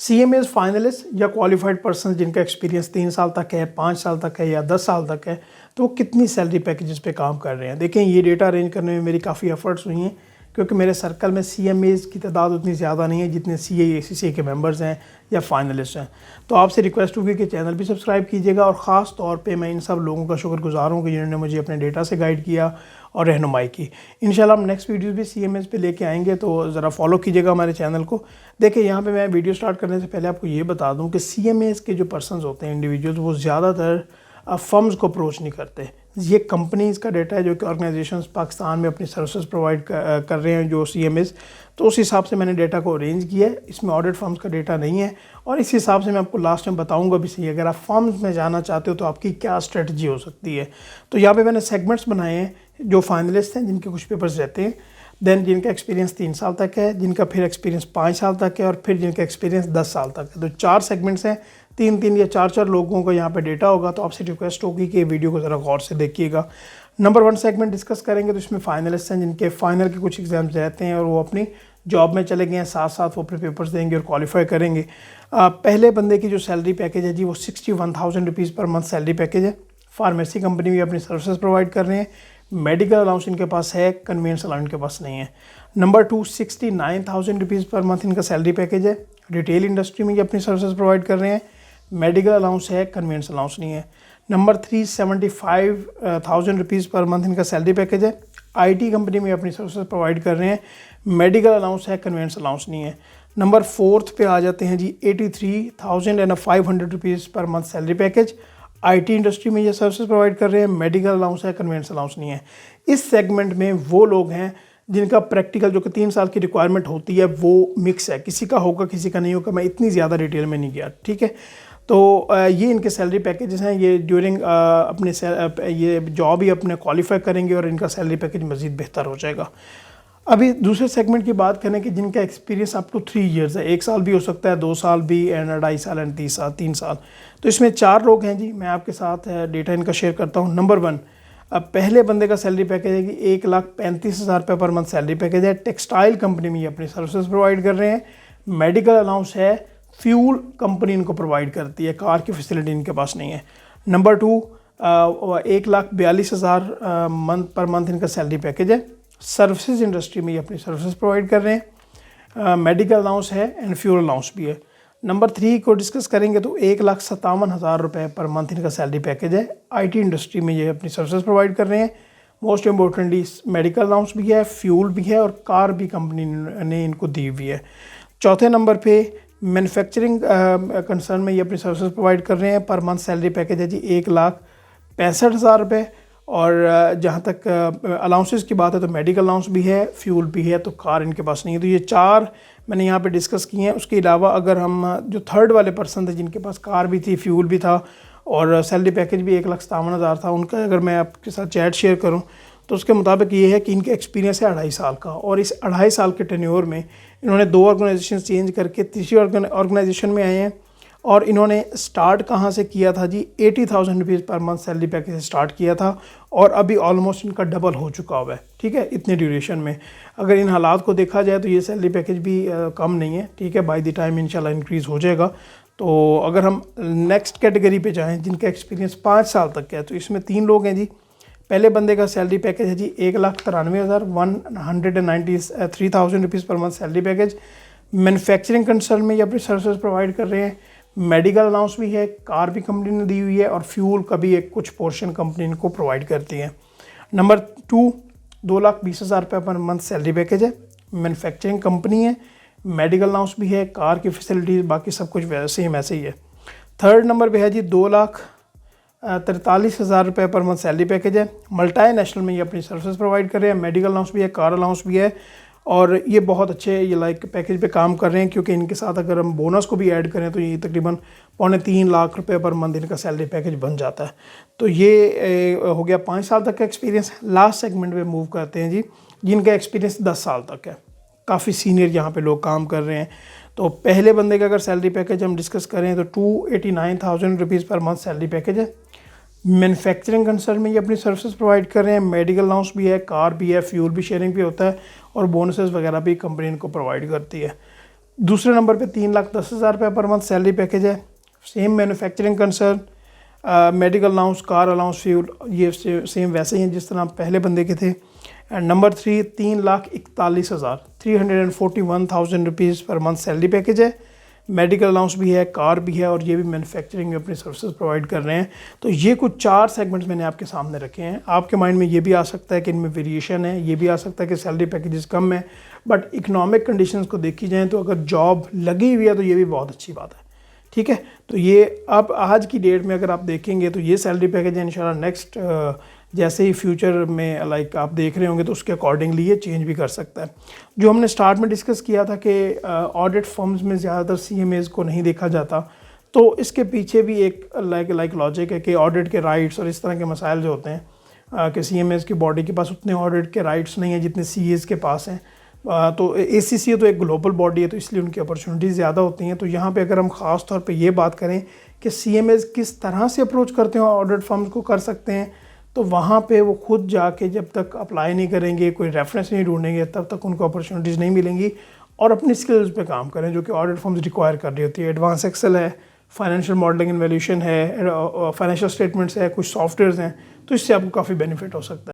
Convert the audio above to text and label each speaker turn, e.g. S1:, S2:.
S1: CMAs finalist या qualified person जिनका experience 3 साल तक है, 5 साल तक है या 10 साल तक है, तो वो कितनी सैलरी पैकेजेस पे काम कर रहे हैं। देखें, ये डेटा अरेंज करने में मेरी काफ़ी एफर्ट्स हुई हैं, क्योंकि मेरे सर्कल में CMAs की तादाद उतनी ज़्यादा नहीं है जितने CA/ACCA के मेंबर्स हैं या फाइनलिस्ट हैं। तो आपसे रिक्वेस्ट होगी कि चैनल भी सब्सक्राइब कीजिएगा, और ख़ास तौर पे मैं इन सब लोगों का शुक्रगुजार हूँ कि जिन्होंने मुझे अपने डेटा से गाइड किया और रहनुमाई की। इंशाल्लाह हम नेक्स्ट वीडियोस भी CMAs पे लेके आएंगे, तो ज़रा फॉलो कीजिएगा हमारे चैनल को। देखिए, यहाँ पे मैं वीडियो स्टार्ट करने से पहले आपको ये बता दूँ कि CMAs के जो पर्सनस होते हैं, इंडिविजुअल्स, वो ज़्यादातर फर्म्स को अप्रोच नहीं करते। ये कंपनीज़ का डेटा है जो कि ऑर्गेनाइजेशंस पाकिस्तान में अपनी सर्विसेज प्रोवाइड कर रहे हैं जो CMAs, तो उस हिसाब से मैंने डेटा को अरेंज किया है। इसमें ऑडिट फर्म्स का डेटा नहीं है, और इस हिसाब से मैं आपको लास्ट में बताऊंगा भी सही, अगर आप फर्म्स में जाना चाहते हो तो आपकी क्या स्ट्रेटजी हो सकती है। तो यहाँ पे मैंने सेगमेंट्स बनाए हैं, जो फाइनलिस्ट हैं जिनके कुछ पेपर्स रहते हैं, देन जिनका एक्सपीरियंस 3 साल तक है, जिनका फिर एक्सपीरियंस 5 साल तक है, और फिर जिनका एक्सपीरियंस 10 साल तक है। तो 4 सेगमेंट्स हैं, 3-3 या 4-4 लोगों का यहाँ पे डेटा होगा। तो आपसे रिक्वेस्ट होगी कि वीडियो को ज़रा गौर से देखिएगा। नंबर 1 सेगमेंट डिस्कस करेंगे, तो इसमें फाइनलिस्ट हैं जिनके फाइनल के कुछ एग्जाम्स रहते हैं और वो अपनी जॉब में चले गए हैं, साथ साथ वो अपने पेपर्स देंगे और क्वालिफाई करेंगे। पहले बंदे की जो सैलरी पैकेज है जी, वो 61,000 rupees per month salary package है। फार्मेसी कंपनी भी अपनी सर्विसेज प्रोवाइड कर रहे हैं। मेडिकल अलाउंस इनके पास है, कन्वीनियंस अलाउंस इनके पास नहीं है। नंबर 2, 69,000 रुपीज़ पर मंथ इनका सैलरी पैकेज है। रिटेल इंडस्ट्री में ये अपनी सर्विसेज प्रोवाइड कर रहे हैं। मेडिकल अलाउंस है, कन्वीनियंस अलाउंस नहीं है। नंबर 3, 75,000 रुपीज़ पर मंथ इनका सैलरी पैकेज है। IT कंपनी में अपनी सर्विसेज प्रोवाइड कर रहे हैं। मेडिकल अलाउंस है, कन्वीनियंस अलाउंस नहीं है। नंबर 4 पे आ जाते हैं जी, 83,500 rupees per month salary package. IT industry में ये सर्विसेज प्रोवाइड कर रहे हैं। मेडिकल अलाउंस है, कन्वीनियंस अलाउंस नहीं है। इस सेगमेंट में वो लोग हैं जिनका प्रैक्टिकल जो कि 3 साल की रिक्वायरमेंट होती है वो मिक्स है, किसी का होगा किसी का नहीं होगा। मैं इतनी ज़्यादा डिटेल में नहीं गया, ठीक है। तो ये इनके सैलरी पैकेजेस हैं। ये ड्यूरिंग अपने ये जॉब ही अपने क्वालिफाई करेंगे और इनका सैलरी पैकेज मज़ीद बेहतर हो जाएगा। अभी दूसरे सेगमेंट की बात करें कि जिनका एक्सपीरियंस अप टू 3 ईयर्स है, 1 साल भी हो सकता है, 2 साल भी, एंड 2.5 साल एंड 3 साल। तो इसमें 4 लोग हैं जी, मैं आपके साथ डेटा इनका शेयर करता हूँ। नंबर 1, पहले बंदे का सैलरी पैकेज है कि 1,35,000 रुपये पर मंथ सैलरी पैकेज है। टेक्सटाइल कंपनी में ये अपनी सर्विसेज प्रोवाइड कर रहे हैं। मेडिकल अलाउंस है, फ्यूल कंपनी इनको प्रोवाइड करती है, कार की फैसिलिटी इनके पास नहीं है। नंबर 2, 1,42,000 पर मंथ इनका सैलरी पैकेज है। सर्विसेज इंडस्ट्री में ये अपनी सर्विसेज प्रोवाइड कर रहे हैं। मेडिकल अलाउंस है एंड फ्यूल अलाउंस भी है। नंबर 3 को डिस्कस करेंगे तो 1,57,000 रुपये पर मंथ इनका सैलरी पैकेज है। IT इंडस्ट्री में ये अपनी सर्विसेज प्रोवाइड कर रहे हैं। मोस्ट इम्पोर्टेंटली मेडिकल अलाउंस भी है, फ्यूल भी है, और कार भी कंपनी ने इनको दी हुई है। चौथे नंबर पे मैन्युफैक्चरिंग कंसर्न में ये अपनी सर्विसेज प्रोवाइड कर रहे हैं। पर मंथ सैलरी पैकेज है जी 1,65,000 रुपये। और जहाँ तक अलाउंसेस की बात है तो मेडिकल अलाउंस भी है, फ्यूल भी है, तो कार इनके पास नहीं है। तो ये 4 मैंने यहाँ पे डिस्कस किए हैं। उसके अलावा अगर हम जो थर्ड वाले पर्सन थे जिनके पास कार भी थी, फ्यूल भी था, और सैलरी पैकेज भी 1,57,000 था, उनका अगर मैं आपके साथ चैट शेयर करूँ तो उसके मुताबिक ये है कि इनका एक्सपीरियंस है 2.5 साल का, और इस 2.5 साल के टेन्योर में इन्होंने 2 ऑर्गेनाइजेशन चेंज करके तीसरी ऑर्गेनाइजेशन में आए हैं। और इन्होंने स्टार्ट कहाँ से किया था जी, 80,000 rupees per month salary package से स्टार्ट किया था, और अभी ऑलमोस्ट इनका डबल हो चुका हुआ है, ठीक है, इतने ड्यूरेशन में। अगर इन हालात को देखा जाए तो ये सैलरी पैकेज भी कम नहीं है, ठीक है। बाय द टाइम इंशाल्लाह इंक्रीज़ हो जाएगा। तो अगर हम नेक्स्ट कैटेगरी पे जाएँ जिनका एक्सपीरियंस 5 साल तक का है, तो इसमें 3 लोग हैं जी। पहले बंदे का सैलरी पैकेज है जी 1,93,193,000 rupees per month salary package. Manufacturing concern में ये अपनी सर्विसेज प्रोवाइड कर रहे हैं। मेडिकल अलाउंस भी है, कार भी कंपनी ने दी हुई है, और फ्यूल का भी एक कुछ पोर्शन कंपनी इनको प्रोवाइड करती है। नंबर 2, 2,20,000 रुपये पर मंथ सैलरी पैकेज है। मैन्युफैक्चरिंग कंपनी है, मेडिकल अलाउंस भी है, कार की फैसिलिटीज़, बाकी सब कुछ वैसे ही वैसे ही है। थर्ड नंबर पे है जी 2,43,000 रुपये पर मंथ सैलरी पैकेज है। मल्टी-नेशनल में ये अपनी सर्विसेज प्रोवाइड कर रहे हैं। मेडिकल अलाउंस भी है, कार अलाउंस भी है, और ये बहुत अच्छे ये पैकेज पे काम कर रहे हैं, क्योंकि इनके साथ अगर हम बोनस को भी ऐड करें तो ये तकरीबन 3.25 लाख रुपए पर मंथ इनका सैलरी पैकेज बन जाता है। तो ये हो गया 5 साल तक का एक्सपीरियंस। लास्ट सेगमेंट पे मूव करते हैं जी, जिनका एक्सपीरियंस 10 साल तक है। काफ़ी सीनियर यहाँ पे लोग काम कर रहे हैं। तो पहले बंदे का अगर सैलरी पैकेज हम डिस्कस करें तो 289,000 rupees per month salary package है। मैन्युफैक्चरिंग कंसर्न में ये अपनी सर्विसेज प्रोवाइड कर रहे हैं। मेडिकल अलाउंस भी है, कार भी है, फ्यूल भी शेयरिंग भी होता है, और बोनसेस वगैरह भी कंपनी इनको प्रोवाइड करती है। दूसरे नंबर पे 3,10,000 रुपये पर मंथ सैलरी पैकेज है। Same manufacturing concern, medical allowance, car allowance, fuel, ये सेम वैसे ही हैं जिस तरह पहले बंदे के थे। And number 3, 3,41,000 341,000 rupees per month salary package है। मेडिकल अलाउंस भी है, कार भी है, और ये भी मैन्युफैक्चरिंग में अपनी सर्विसेज प्रोवाइड कर रहे हैं। तो ये कुछ 4 सेगमेंट्स मैंने आपके सामने रखे हैं। आपके माइंड में ये भी आ सकता है कि इनमें वेरिएशन है, ये भी आ सकता है कि सैलरी पैकेजेस कम है, बट इकोनॉमिक कंडीशंस को देखी जाए तो अगर जॉब लगी हुई है तो ये भी बहुत अच्छी बात है। ठीक है, तो ये अब आज की डेट में अगर आप देखेंगे तो ये सैलरी पैकेज है। इंशाल्लाह नेक्स्ट जैसे ही फ्यूचर में लाइक आप देख रहे होंगे तो उसके अकॉर्डिंगली ये चेंज भी कर सकता है। जो हमने स्टार्ट में डिस्कस किया था कि ऑडिट फर्म्स में ज़्यादातर CMAs को नहीं देखा जाता, तो इसके पीछे भी एक लाइक लॉजिक है कि ऑडिट के राइट्स और इस तरह के मसाइल जो होते हैं कि CMAs की बॉडी के पास उतने ऑडिट के राइट्स नहीं हैं जितने CAs के पास हैं। तो ACCA तो एक ग्लोबल बॉडी है, तो इसलिए उनकी अपॉर्चुनिटीज़ ज़्यादा होती हैं। तो यहाँ पे अगर हम ख़ास तौर पे ये बात करें कि CMAs किस तरह से अप्रोच करते हैं ऑडिट फर्म्स को कर सकते हैं, तो वहाँ पे वो खुद जाके जब तक अप्लाई नहीं करेंगे, कोई रेफरेंस नहीं ढूंढेंगे, तब तक उनको अपॉर्चुनिटीज़ नहीं मिलेंगी। और अपनी स्किल्स पे काम करें जो कि ऑडिट फर्म्स रिक्वायर कर रही होती है। एडवांस एक्सेल है, फाइनेंशियल मॉडलिंग एंड वैल्यूएशन है, फाइनेंशियल स्टेटमेंट्स है, कुछ सॉफ्टवेयर्स हैं, तो इससे आपको काफ़ी बेनिफिट हो सकता है।